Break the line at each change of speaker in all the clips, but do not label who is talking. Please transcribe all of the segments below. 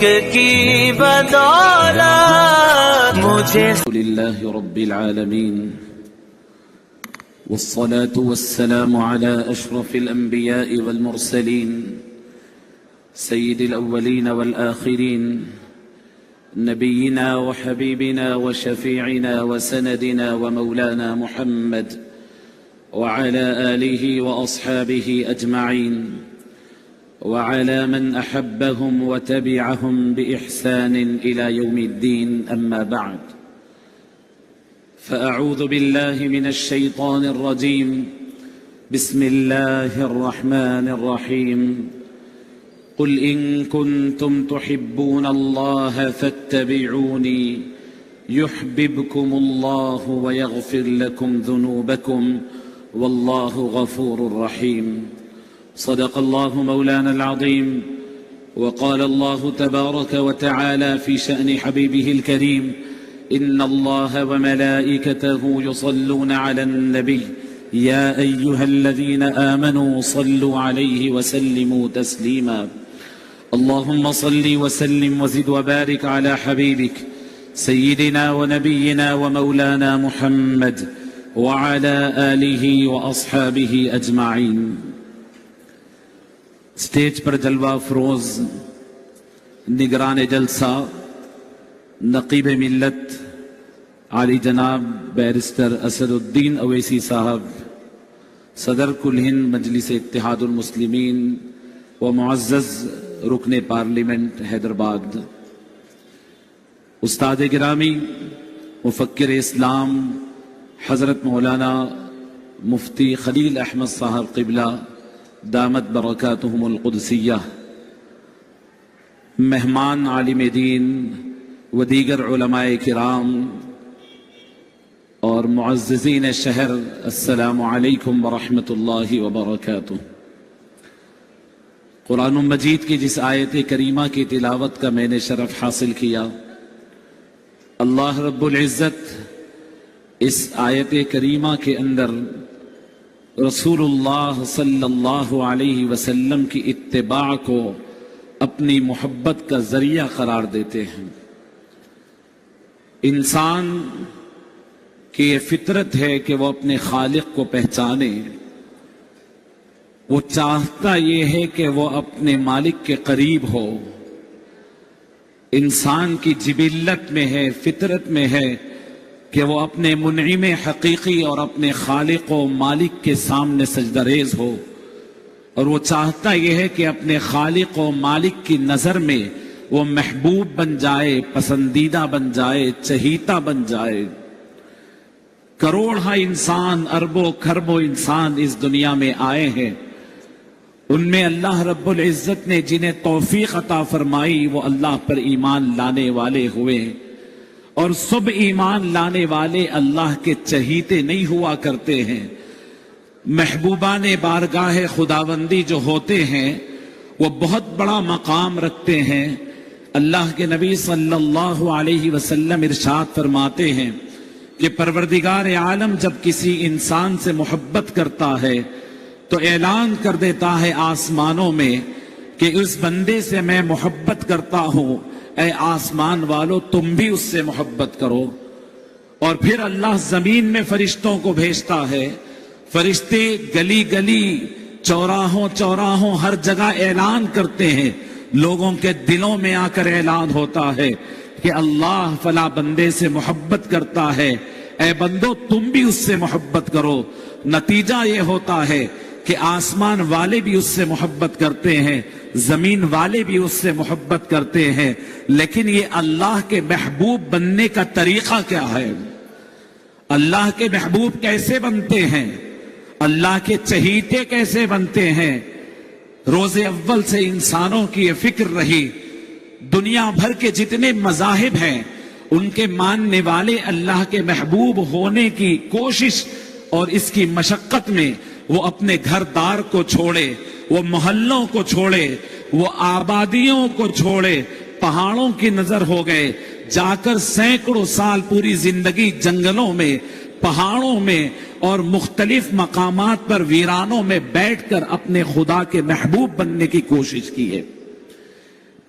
عشق کی بدولت مجھے
لله رب العالمين والصلاة والسلام على أشرف الأنبياء والمرسلين سيد الأولين والآخرين نبينا وحبيبنا وشفيعنا وسندنا ومولانا محمد وعلى آله وأصحابه أجمعين وعلى من أحبهم وتبعهم بإحسان إلى يوم الدين أما بعد فأعوذ بالله من الشيطان الرجيم بسم الله الرحمن الرحيم قل إن كنتم تحبون الله فاتبعوني يحببكم الله ويغفر لكم ذنوبكم والله غفور رحيم صدق الله مولانا العظيم وقال الله تبارك وتعالى في شأن حبيبه الكريم إن الله وملائكته يصلون على النبي يا أيها الذين آمنوا صلوا عليه وسلموا تسليما اللهم صل وسلم وزد وبارك على حبيبك سيدنا ونبينا ومولانا محمد وعلى آله وأصحابه أجمعين سٹیج پر جلوہ فروز نگران جلسہ نقیب ملت عالی جناب بیرسٹر اسد الدین اویسی صاحب صدر کل ہند مجلس اتحاد المسلمین و معزز رکن پارلیمنٹ حیدرآباد استاد گرامی مفکر اسلام حضرت مولانا مفتی خلیل احمد صاحب قبلہ دامت برکاتہم القدسیہ مہمان عالم دین و دیگر علماء کرام اور معززین شہر السلام علیکم ورحمۃ اللہ وبرکاتہ قرآن مجید کی جس آیت کریمہ کی تلاوت کا میں نے شرف حاصل کیا اللہ رب العزت اس آیت کریمہ کے اندر رسول اللہ صلی اللہ علیہ وسلم کی اتباع کو اپنی محبت کا ذریعہ قرار دیتے ہیں انسان کی یہ فطرت ہے کہ وہ اپنے خالق کو پہچانے وہ چاہتا یہ ہے کہ وہ اپنے مالک کے قریب ہو انسان کی جبلت میں ہے فطرت میں ہے کہ وہ اپنے منعم حقیقی اور اپنے خالق و مالک کے سامنے سجدہ ریز ہو اور وہ چاہتا یہ ہے کہ اپنے خالق و مالک کی نظر میں وہ محبوب بن جائے پسندیدہ بن جائے چہیتا بن جائے کروڑہ انسان اربوں کھربوں انسان اس دنیا میں آئے ہیں ان میں اللہ رب العزت نے جنہیں توفیق عطا فرمائی وہ اللہ پر ایمان لانے والے ہوئے اور سب ایمان لانے والے اللہ کے چہیتے نہیں ہوا کرتے ہیں محبوبان بارگاہ خداوندی جو ہوتے ہیں وہ بہت بڑا مقام رکھتے ہیں اللہ کے نبی صلی اللہ علیہ وسلم ارشاد فرماتے ہیں کہ پروردگار عالم جب کسی انسان سے محبت کرتا ہے تو اعلان کر دیتا ہے آسمانوں میں کہ اس بندے سے میں محبت کرتا ہوں اے آسمان والو تم بھی اس سے محبت کرو اور پھر اللہ زمین میں فرشتوں کو بھیجتا ہے فرشتے گلی گلی چوراہوں چوراہوں ہر جگہ اعلان کرتے ہیں لوگوں کے دلوں میں آ کر اعلان ہوتا ہے کہ اللہ فلاں بندے سے محبت کرتا ہے اے بندو تم بھی اس سے محبت کرو نتیجہ یہ ہوتا ہے کہ آسمان والے بھی اس سے محبت کرتے ہیں زمین والے بھی اس سے محبت کرتے ہیں لیکن یہ اللہ کے محبوب بننے کا طریقہ کیا ہے اللہ کے محبوب کیسے بنتے ہیں اللہ کے چہیتے کیسے بنتے ہیں روز اول سے انسانوں کی یہ فکر رہی دنیا بھر کے جتنے مذاہب ہیں ان کے ماننے والے اللہ کے محبوب ہونے کی کوشش اور اس کی مشقت میں وہ اپنے گھر دار کو چھوڑے وہ محلوں کو چھوڑے وہ آبادیوں کو چھوڑے پہاڑوں کی نظر ہو گئے جا کر سینکڑوں سال پوری زندگی جنگلوں میں پہاڑوں میں اور مختلف مقامات پر ویرانوں میں بیٹھ کر اپنے خدا کے محبوب بننے کی کوشش کی ہے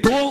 2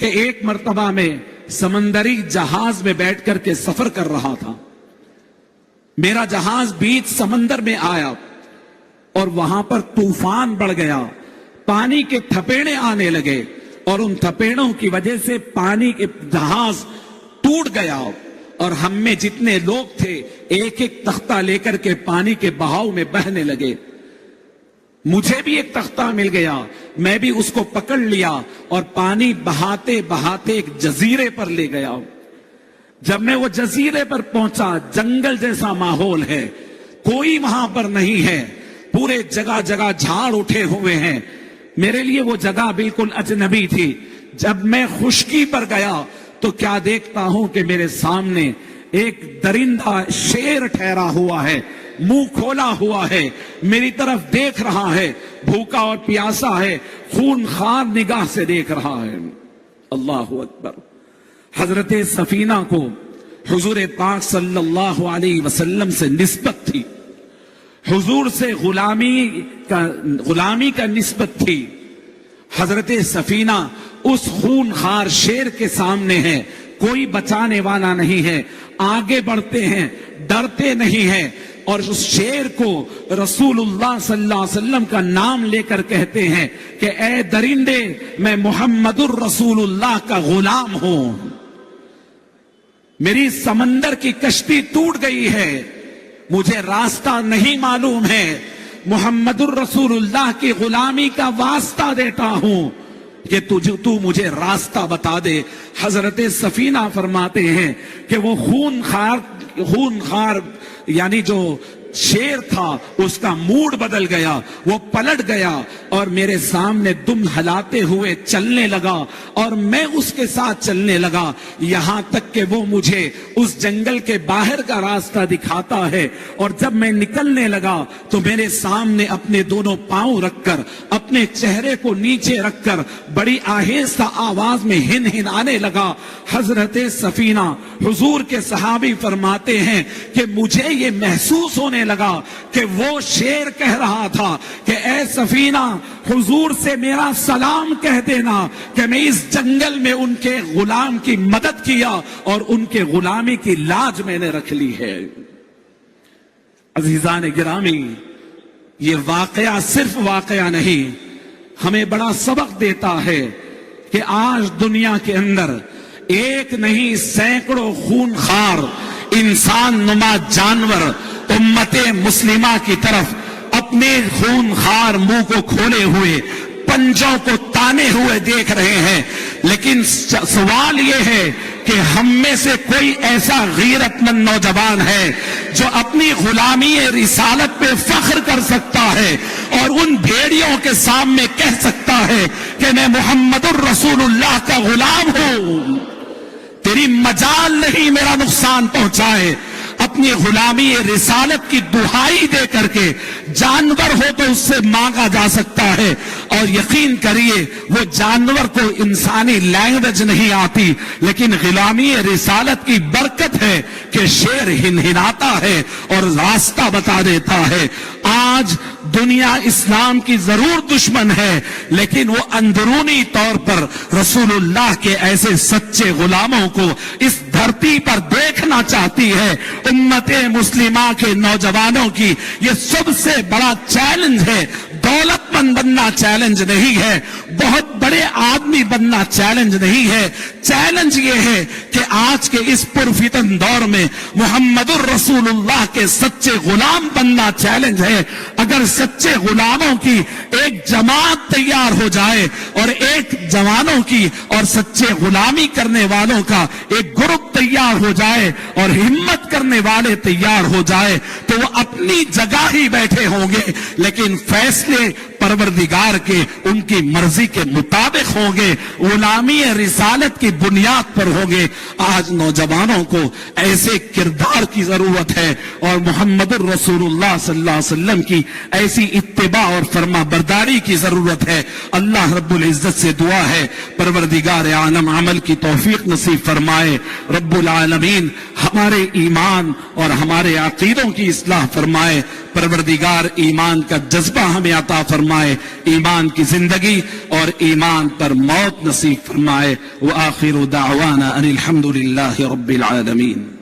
کہ ایک مرتبہ میں سمندری جہاز میں بیٹھ کر کے سفر کر رہا تھا. میرا جہاز بیچ سمندر میں آیا اور وہاں پر طوفان بڑھ گیا, پانی کے تھپیڑے آنے لگے اور ان تھپیڑوں کی وجہ سے پانی کے جہاز ٹوٹ گیا اور ہم میں جتنے لوگ تھے ایک ایک تختہ لے کر کے پانی کے بہاؤ میں بہنے لگے. مجھے بھی ایک تختہ مل گیا, میں بھی اس کو پکڑ لیا اور پانی بہاتے بہاتے ایک جزیرے پر لے گیا. جب میں وہ جزیرے پر پہنچا, جنگل جیسا ماحول ہے, کوئی وہاں پر نہیں ہے, پورے جگہ جگہ جھاڑ اٹھے ہوئے ہیں. میرے لیے وہ جگہ بالکل اجنبی تھی. جب میں خشکی پر گیا تو کیا دیکھتا ہوں کہ میرے سامنے ایک درندہ شیر ٹھہرا ہوا ہے, منہ کھولا ہوا ہے, میری طرف دیکھ رہا ہے, بھوکا اور پیاسا ہے, خون خوار نگاہ سے دیکھ رہا ہے. اللہ اکبر. حضرت سفینہ کو حضور پاک صلی اللہ علیہ وسلم سے نسبت تھی, حضور سے غلامی کا نسبت تھی. حضرت سفینہ اس خون خار شیر کے سامنے ہے, کوئی بچانے والا نہیں ہے, آگے بڑھتے ہیں, ڈرتے نہیں ہیں اور اس شیر کو رسول اللہ صلی اللہ علیہ وسلم کا نام لے کر کہتے ہیں کہ اے درندے, میں محمد الرسول اللہ کا غلام ہوں, میری سمندر کی کشتی ٹوٹ گئی ہے, مجھے راستہ نہیں معلوم ہے, محمد الرسول اللہ کی غلامی کا واسطہ دیتا ہوں کہ تو مجھے راستہ بتا دے. حضرت سفینہ فرماتے ہیں کہ وہ خون خار یعنی جو شیر تھا اس کا موڈ بدل گیا, وہ پلٹ گیا اور میرے سامنے دم ہلاتے ہوئے چلنے لگا اور میں اس کے ساتھ چلنے لگا, یہاں تک کہ وہ مجھے اس جنگل کے باہر کا راستہ دکھاتا ہے. اور جب میں نکلنے لگا تو میرے سامنے اپنے دونوں پاؤں رکھ کر, اپنے چہرے کو نیچے رکھ کر بڑی آہستہ آواز میں ہنہنانے لگا. حضرت سفینہ حضور کے صحابی فرماتے ہیں کہ مجھے یہ محسوس ہونے لگا کہ وہ شیر کہہ رہا تھا کہ اے سفینہ, حضور سے میرا سلام کہہ دینا کہ میں اس جنگل میں ان کے غلام کی مدد کیا اور ان کے غلامی کی لاج میں نے رکھ لی ہے. عزیزان گرامی, یہ واقعہ صرف واقعہ نہیں, ہمیں بڑا سبق دیتا ہے کہ آج دنیا کے اندر ایک نہیں سینکڑوں خونخوار انسان نما جانور امت مسلمہ کی طرف اپنے خونخوار منہ کو کھولے ہوئے, پنجوں کو تانے ہوئے دیکھ رہے ہیں. لیکن سوال یہ ہے کہ ہم میں سے کوئی ایسا غیرت مند نوجوان ہے جو اپنی غلامی رسالت پہ فخر کر سکتا ہے اور ان بھیڑیوں کے سامنے کہہ سکتا ہے کہ میں محمد الرسول اللہ کا غلام ہوں, تیری مجال نہیں میرا نقصان پہنچائے. اپنی غلامی رسالت کی دہائی دے کر کے جانور ہو تو اس سے مانگا جا سکتا ہے, اور یقین کریے وہ جانور کو انسانی لینگویج نہیں آتی, لیکن غلامی رسالت کی برکت ہے کہ شیر ہنہناتا ہے اور راستہ بتا دیتا ہے. آج دنیا اسلام کی ضرور دشمن ہے, لیکن وہ اندرونی طور پر رسول اللہ کے ایسے سچے غلاموں کو اس دھرتی پر دیکھنا چاہتی ہے. امت مسلمہ کے نوجوانوں کی یہ سب سے بڑا چیلنج ہے. دولت مند بننا چیلنج نہیں ہے, بہت بڑے آدمی بننا چیلنج نہیں ہے. چیلنج یہ ہے کہ آج کے اس پرفتن دور میں محمد الرسول اللہ کے سچے غلام بننا چیلنج ہے. اگر سچے غلاموں کی ایک جماعت تیار ہو جائے اور ایک جوانوں کی اور سچے غلامی کرنے والوں کا ایک گروپ تیار ہو جائے اور ہمت کرنے والے تیار ہو جائے تو وہ اپنی جگہ ہی بیٹھے ہوں گے, لیکن فیصلے پروردگار کے ان کی مرضی کے مطابق ہوں گے, غلامی رسالت کی بنیاد پر ہوں گے. آج نوجوانوں کو ایسے کردار کی ضرورت ہے اور محمد الرسول اللہ صلی اللہ علیہ وسلم کی ایسی اتباع اور فرما برداری کی ضرورت ہے. اللہ رب العزت سے دعا ہے پروردگار عالم عمل کی توفیق نصیب فرمائے. رب العالمین ہمارے ایمان اور ہمارے عقیدوں کی اصلاح فرمائے. پروردگار ایمان کا جذبہ ہمیں عطا فرمائے, ایمان کی زندگی اور ایمان پر موت نصیب فرمائے. وآخر دعوانا ان الحمد للہ رب العالمین.